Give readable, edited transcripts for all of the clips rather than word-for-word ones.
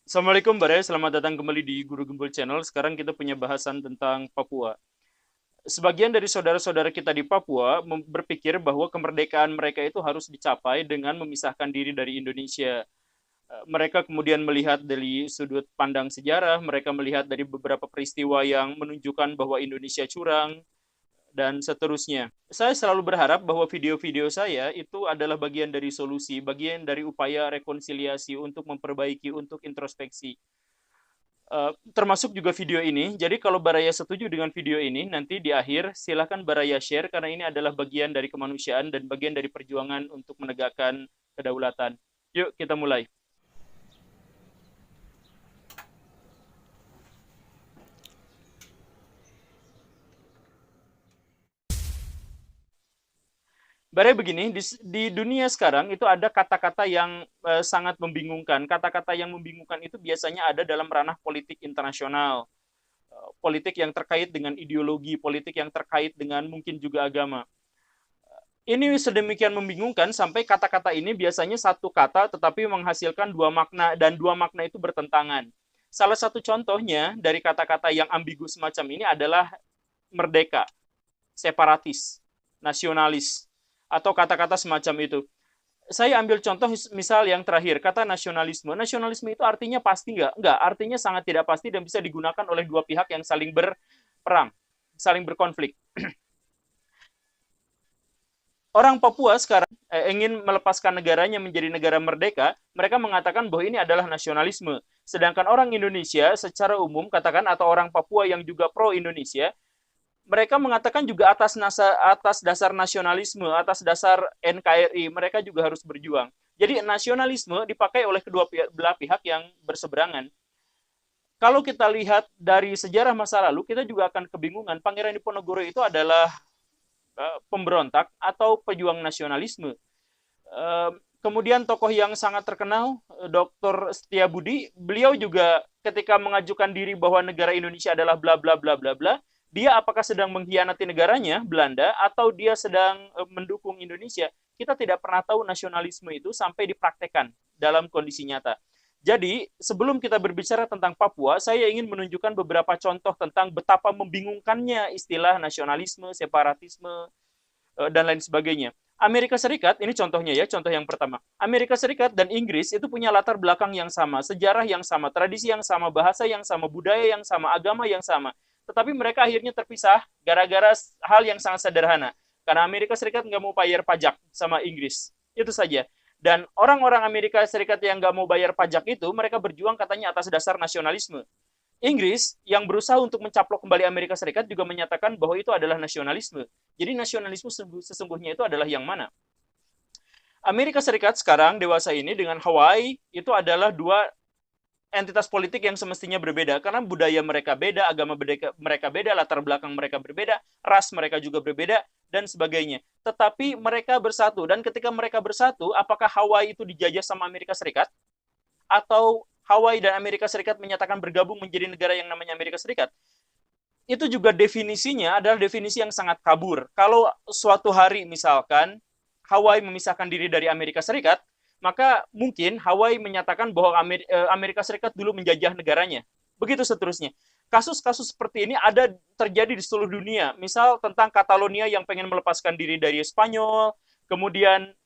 Assalamualaikum Bare, selamat datang kembali di Guru Gembul Channel. Sekarang kita punya bahasan tentang Papua. Sebagian dari saudara-saudara kita di Papua berpikir bahwa kemerdekaan mereka itu harus dicapai dengan memisahkan diri dari Indonesia. Mereka kemudian melihat dari sudut pandang sejarah, mereka melihat dari beberapa peristiwa yang menunjukkan bahwa Indonesia curang, dan seterusnya. Saya selalu berharap bahwa video-video saya itu adalah bagian dari solusi, bagian dari upaya rekonsiliasi untuk memperbaiki, untuk introspeksi. Termasuk juga video ini. Jadi kalau Baraya setuju dengan video ini, nanti di akhir silakan Baraya share karena ini adalah bagian dari kemanusiaan dan bagian dari perjuangan untuk menegakkan kedaulatan. Yuk kita mulai. Bare begini, di dunia sekarang itu ada kata-kata yang sangat membingungkan. Kata-kata yang membingungkan itu biasanya ada dalam ranah politik internasional, politik yang terkait dengan ideologi, politik yang terkait dengan mungkin juga agama. Ini sedemikian membingungkan sampai kata-kata ini biasanya satu kata tetapi menghasilkan dua makna dan dua makna itu bertentangan. Salah satu contohnya dari kata-kata yang ambigu semacam ini adalah merdeka, separatis, nasionalis, atau kata-kata semacam itu. Saya ambil contoh misal yang terakhir, kata nasionalisme. Nasionalisme itu artinya pasti nggak? Nggak, artinya sangat tidak pasti dan bisa digunakan oleh dua pihak yang saling berperang, saling berkonflik. Orang Papua sekarang ingin melepaskan negaranya menjadi negara merdeka, mereka mengatakan bahwa ini adalah nasionalisme. Sedangkan orang Indonesia secara umum katakan atau orang Papua yang juga pro Indonesia, mereka mengatakan juga atas dasar nasionalisme, atas dasar NKRI, mereka juga harus berjuang. Jadi nasionalisme dipakai oleh kedua belah pihak yang berseberangan. Kalau kita lihat dari sejarah masa lalu, kita juga akan kebingungan. Pangeran Diponegoro itu adalah pemberontak atau pejuang nasionalisme. Kemudian tokoh yang sangat terkenal, Dr. Setiabudi, beliau juga ketika mengajukan diri bahwa negara Indonesia adalah bla bla bla bla bla, dia apakah sedang mengkhianati negaranya, Belanda, atau dia sedang mendukung Indonesia? Kita tidak pernah tahu nasionalisme itu sampai dipraktekkan dalam kondisi nyata. Jadi, sebelum kita berbicara tentang Papua, saya ingin menunjukkan beberapa contoh tentang betapa membingungkannya istilah nasionalisme, separatisme, dan lain sebagainya. Amerika Serikat, ini contohnya ya, contoh yang pertama. Amerika Serikat dan Inggris itu punya latar belakang yang sama, sejarah yang sama, tradisi yang sama, bahasa yang sama, budaya yang sama, agama yang sama. Tetapi mereka akhirnya terpisah gara-gara hal yang sangat sederhana. Karena Amerika Serikat nggak mau bayar pajak sama Inggris. Itu saja. Dan orang-orang Amerika Serikat yang nggak mau bayar pajak itu, mereka berjuang katanya atas dasar nasionalisme. Inggris yang berusaha untuk mencaplok kembali Amerika Serikat juga menyatakan bahwa itu adalah nasionalisme. Jadi nasionalisme sesungguhnya itu adalah yang mana? Amerika Serikat sekarang dewasa ini dengan Hawaii itu adalah dua entitas politik yang semestinya berbeda karena budaya mereka beda, agama mereka beda, latar belakang mereka berbeda, ras mereka juga berbeda dan sebagainya. Tetapi mereka bersatu dan ketika mereka bersatu, apakah Hawaii itu dijajah sama Amerika Serikat atau Hawaii dan Amerika Serikat menyatakan bergabung menjadi negara yang namanya Amerika Serikat? Itu juga definisinya adalah definisi yang sangat kabur. Kalau suatu hari misalkan Hawaii memisahkan diri dari Amerika Serikat, maka mungkin Hawaii menyatakan bahwa Amerika Serikat dulu menjajah negaranya. Begitu seterusnya. Kasus-kasus seperti ini ada terjadi di seluruh dunia. Misal tentang Catalonia yang pengen melepaskan diri dari Spanyol, kemudian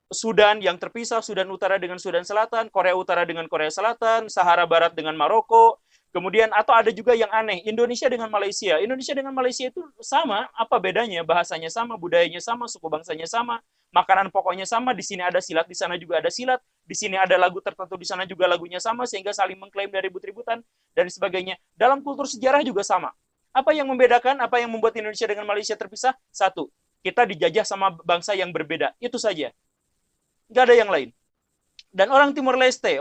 Sudan yang terpisah, Sudan Utara dengan Sudan Selatan, Korea Utara dengan Korea Selatan, Sahara Barat dengan Maroko, kemudian atau ada juga yang aneh, Indonesia dengan Malaysia. Indonesia dengan Malaysia itu sama, apa bedanya? Bahasanya sama, budayanya sama, suku bangsanya sama, makanan pokoknya sama, di sini ada silat, di sana juga ada silat, di sini ada lagu tertentu, di sana juga lagunya sama, sehingga saling mengklaim dari ribut-ributan, dan sebagainya. Dalam kultur sejarah juga sama. Apa yang membedakan, apa yang membuat Indonesia dengan Malaysia terpisah? Satu, kita dijajah sama bangsa yang berbeda. Itu saja. Nggak ada yang lain. Dan orang Timur Leste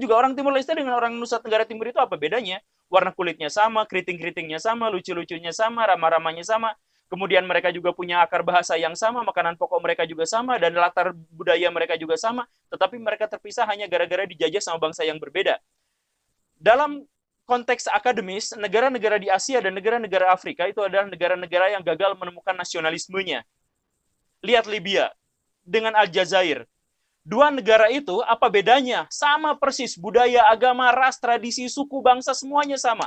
juga orang Timur Leste dengan orang Nusa Tenggara Timur itu apa bedanya? Warna kulitnya sama, keriting-keritingnya sama, lucu-lucunya sama, ramah-ramahnya sama. Kemudian mereka juga punya akar bahasa yang sama, makanan pokok mereka juga sama, dan latar budaya mereka juga sama. Tetapi mereka terpisah hanya gara-gara dijajah sama bangsa yang berbeda. Dalam konteks akademis, negara-negara di Asia dan negara-negara Afrika itu adalah negara-negara yang gagal menemukan nasionalismenya. Lihat Libya dengan Aljazair. Dua negara itu apa bedanya? Sama persis, budaya, agama, ras, tradisi, suku, bangsa, semuanya sama.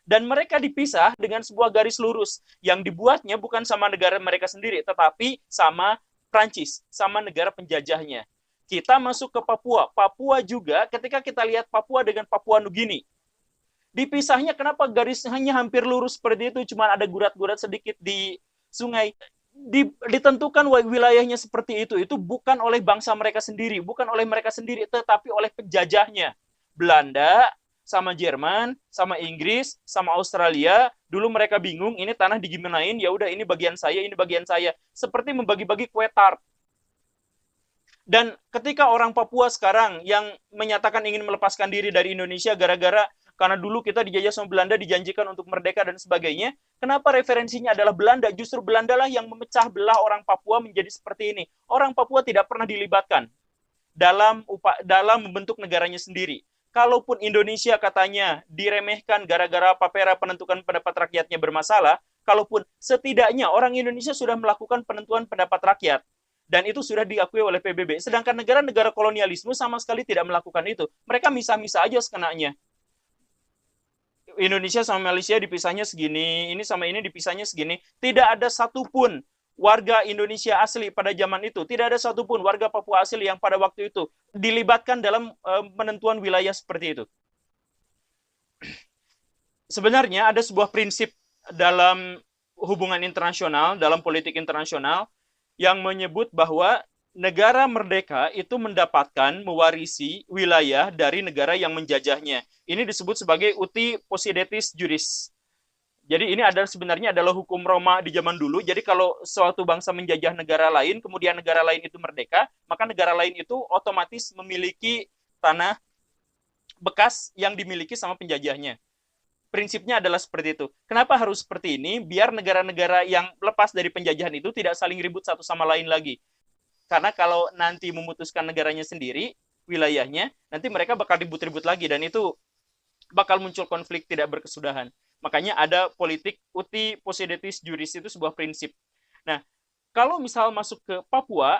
Dan mereka dipisah dengan sebuah garis lurus yang dibuatnya bukan sama negara mereka sendiri, tetapi sama Prancis, sama negara penjajahnya. Kita masuk ke Papua. Papua juga, ketika kita lihat Papua dengan Papua Nugini, dipisahnya kenapa garisnya hampir lurus seperti itu, cuma ada gurat-gurat sedikit di sungai. Ditentukan wilayahnya seperti itu bukan oleh bangsa mereka sendiri, bukan oleh mereka sendiri, tetapi oleh penjajahnya. Belanda, sama Jerman, sama Inggris, sama Australia. Dulu mereka bingung, ini tanah digimanain, ya udah ini bagian saya, ini bagian saya. Seperti membagi-bagi kue tart. Dan ketika orang Papua sekarang yang menyatakan ingin melepaskan diri dari Indonesia gara-gara karena dulu kita dijajah sama Belanda, dijanjikan untuk merdeka dan sebagainya, kenapa referensinya adalah Belanda? Justru Belanda lah yang memecah belah orang Papua menjadi seperti ini. Orang Papua tidak pernah dilibatkan dalam membentuk negaranya sendiri. Kalaupun Indonesia katanya diremehkan gara-gara papera penentukan pendapat rakyatnya bermasalah, kalaupun setidaknya orang Indonesia sudah melakukan penentuan pendapat rakyat, dan itu sudah diakui oleh PBB. Sedangkan negara-negara kolonialisme sama sekali tidak melakukan itu. Mereka misah-misah aja sekenanya. Indonesia sama Malaysia dipisahnya segini, ini sama ini dipisahnya segini. Tidak ada satupun warga Indonesia asli pada zaman itu, tidak ada satupun warga Papua asli yang pada waktu itu dilibatkan dalam penentuan wilayah seperti itu. Sebenarnya ada sebuah prinsip dalam hubungan internasional, dalam politik internasional, yang menyebut bahwa negara merdeka itu mendapatkan mewarisi wilayah dari negara yang menjajahnya. Ini disebut sebagai uti possidetis juris. Jadi ini sebenarnya adalah hukum Roma di zaman dulu. Jadi kalau suatu bangsa menjajah negara lain, kemudian negara lain itu merdeka, maka negara lain itu otomatis memiliki tanah bekas yang dimiliki sama penjajahnya. Prinsipnya adalah seperti itu. Kenapa harus seperti ini? Biar negara-negara yang lepas dari penjajahan itu tidak saling ribut satu sama lain lagi. Karena kalau nanti memutuskan negaranya sendiri, wilayahnya, nanti mereka bakal ribut-ribut lagi. Dan itu bakal muncul konflik tidak berkesudahan. Makanya ada politik uti possidetis juris, itu sebuah prinsip. Nah, kalau misal masuk ke Papua,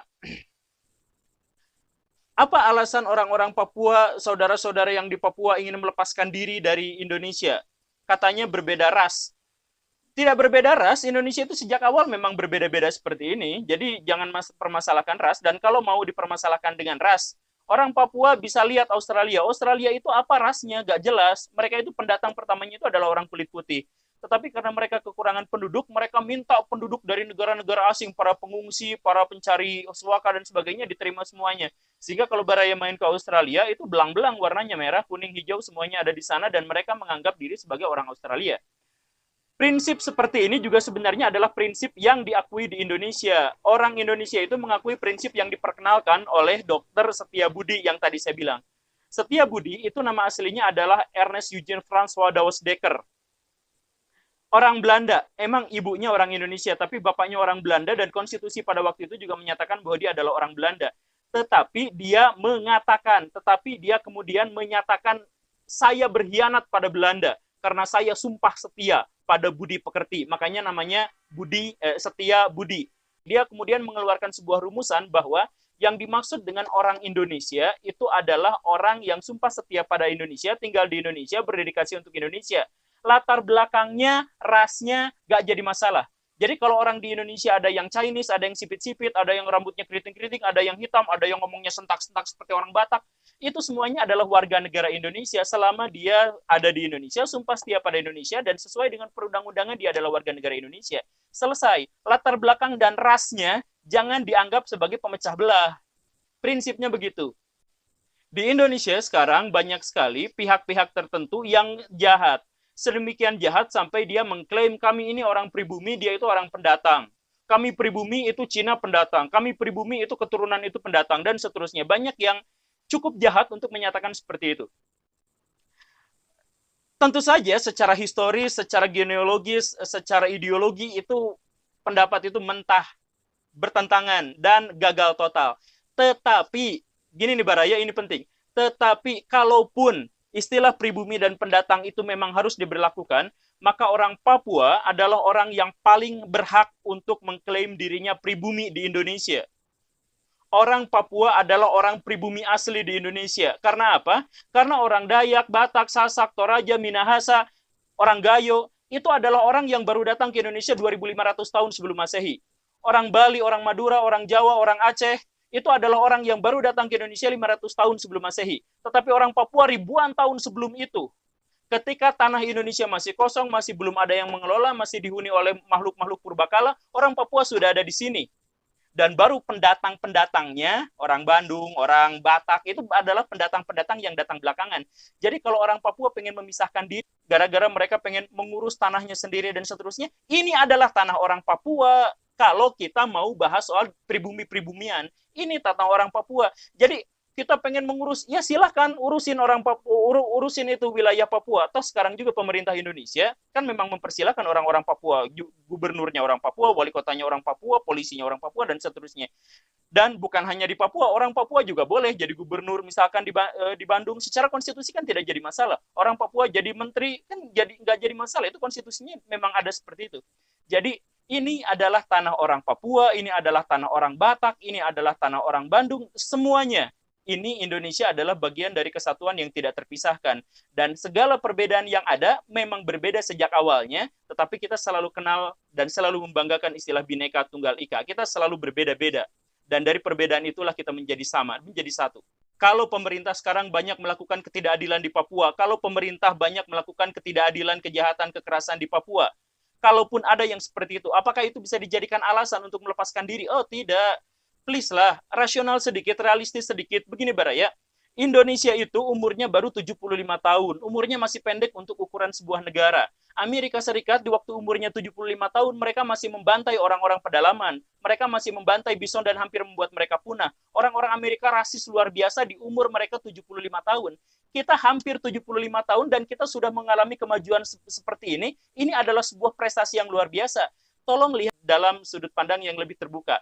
apa alasan orang-orang Papua, saudara-saudara yang di Papua ingin melepaskan diri dari Indonesia? Katanya berbeda ras. Tidak berbeda ras, Indonesia itu sejak awal memang berbeda-beda seperti ini. Jadi jangan permasalahkan ras. Dan kalau mau dipermasalahkan dengan ras, orang Papua bisa lihat Australia. Australia itu apa rasnya? Gak jelas. Mereka itu pendatang pertamanya itu adalah orang kulit putih. Tetapi karena mereka kekurangan penduduk, mereka minta penduduk dari negara-negara asing, para pengungsi, para pencari suaka dan sebagainya diterima semuanya. Sehingga kalau Baraya main ke Australia, itu belang-belang warnanya merah, kuning, hijau, semuanya ada di sana dan mereka menganggap diri sebagai orang Australia. Prinsip seperti ini juga sebenarnya adalah prinsip yang diakui di Indonesia. Orang Indonesia itu mengakui prinsip yang diperkenalkan oleh Dr. Setiabudi yang tadi saya bilang. Setiabudi itu nama aslinya adalah Ernest Eugene François Douwes Dekker. Orang Belanda, emang ibunya orang Indonesia, tapi bapaknya orang Belanda, dan konstitusi pada waktu itu juga menyatakan bahwa dia adalah orang Belanda. Tetapi dia kemudian menyatakan, saya berkhianat pada Belanda, karena saya sumpah setia pada budi pekerti. Makanya namanya setia budi. Dia kemudian mengeluarkan sebuah rumusan bahwa yang dimaksud dengan orang Indonesia itu adalah orang yang sumpah setia pada Indonesia, tinggal di Indonesia, berdedikasi untuk Indonesia. Latar belakangnya, rasnya, gak jadi masalah. Jadi kalau orang di Indonesia ada yang Chinese, ada yang sipit-sipit, ada yang rambutnya keriting-keriting, ada yang hitam, ada yang ngomongnya sentak-sentak seperti orang Batak, itu semuanya adalah warga negara Indonesia selama dia ada di Indonesia, sumpah setia pada Indonesia, dan sesuai dengan perundang-undangan dia adalah warga negara Indonesia. Selesai. Latar belakang dan rasnya jangan dianggap sebagai pemecah belah. Prinsipnya begitu. Di Indonesia sekarang banyak sekali pihak-pihak tertentu yang jahat. Sedemikian jahat sampai dia mengklaim kami ini orang pribumi, dia itu orang pendatang. Kami pribumi itu Cina pendatang, kami pribumi itu keturunan itu pendatang, dan seterusnya. Banyak yang cukup jahat untuk menyatakan seperti itu. Tentu saja secara historis, secara genealogis, secara ideologi itu pendapat itu mentah, bertentangan, dan gagal total. Tetapi, gini nih Baraya, ini penting. Tetapi kalaupun istilah pribumi dan pendatang itu memang harus diberlakukan, maka orang Papua adalah orang yang paling berhak untuk mengklaim dirinya pribumi di Indonesia. Orang Papua adalah orang pribumi asli di Indonesia. Karena apa? Karena orang Dayak, Batak, Sasak, Toraja, Minahasa, orang Gayo, itu adalah orang yang baru datang ke Indonesia 2.500 tahun sebelum Masehi. Orang Bali, orang Madura, orang Jawa, orang Aceh, itu adalah orang yang baru datang ke Indonesia 500 tahun sebelum Masehi. Tetapi orang Papua ribuan tahun sebelum itu, ketika tanah Indonesia masih kosong, masih belum ada yang mengelola, masih dihuni oleh makhluk-makhluk purbakala, orang Papua sudah ada di sini. Dan baru pendatang-pendatangnya, orang Bandung, orang Batak, itu adalah pendatang-pendatang yang datang belakangan. Jadi kalau orang Papua pengen memisahkan diri, gara-gara mereka pengen mengurus tanahnya sendiri dan seterusnya, ini adalah tanah orang Papua. Kalau kita mau bahas soal pribumi-pribumian, ini tanah orang Papua. Jadi kita pengen mengurus, ya silahkan urusin orang Papua, urusin itu wilayah Papua. Atau sekarang juga pemerintah Indonesia kan memang mempersilahkan orang-orang Papua, gubernurnya orang Papua, wali kotanya orang Papua, polisinya orang Papua, dan seterusnya. Dan bukan hanya di Papua, orang Papua juga boleh jadi gubernur, misalkan di Bandung. Secara konstitusi kan tidak jadi masalah. Orang Papua jadi menteri kan nggak jadi masalah. Itu konstitusinya memang ada seperti itu. Jadi ini adalah tanah orang Papua, ini adalah tanah orang Batak, ini adalah tanah orang Bandung, semuanya ini Indonesia adalah bagian dari kesatuan yang tidak terpisahkan. Dan segala perbedaan yang ada memang berbeda sejak awalnya, tetapi kita selalu kenal dan selalu membanggakan istilah Bhinneka Tunggal Ika. Kita selalu berbeda-beda. Dan dari perbedaan itulah kita menjadi sama, menjadi satu. Kalau pemerintah sekarang banyak melakukan ketidakadilan di Papua, kalau pemerintah banyak melakukan ketidakadilan, kejahatan, kekerasan di Papua, kalaupun ada yang seperti itu, apakah itu bisa dijadikan alasan untuk melepaskan diri? Oh, tidak. Please lah, rasional sedikit, realistis sedikit. Begini Baraya, Indonesia itu umurnya baru 75 tahun. Umurnya masih pendek untuk ukuran sebuah negara. Amerika Serikat di waktu umurnya 75 tahun, mereka masih membantai orang-orang pedalaman. Mereka masih membantai bison dan hampir membuat mereka punah. Orang-orang Amerika rasis luar biasa di umur mereka 75 tahun. Kita hampir 75 tahun dan kita sudah mengalami kemajuan seperti ini. Ini adalah sebuah prestasi yang luar biasa. Tolong lihat dalam sudut pandang yang lebih terbuka.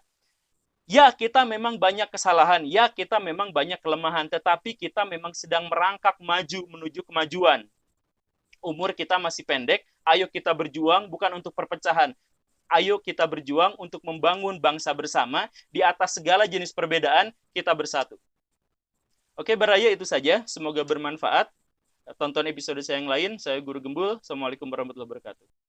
Ya, kita memang banyak kesalahan. Ya, kita memang banyak kelemahan. Tetapi kita memang sedang merangkak maju menuju kemajuan. Umur kita masih pendek. Ayo kita berjuang bukan untuk perpecahan. Ayo kita berjuang untuk membangun bangsa bersama. Di atas segala jenis perbedaan, kita bersatu. Oke, Baraya, itu saja. Semoga bermanfaat. Tonton episode saya yang lain. Saya Guru Gembul. Assalamualaikum warahmatullahi wabarakatuh.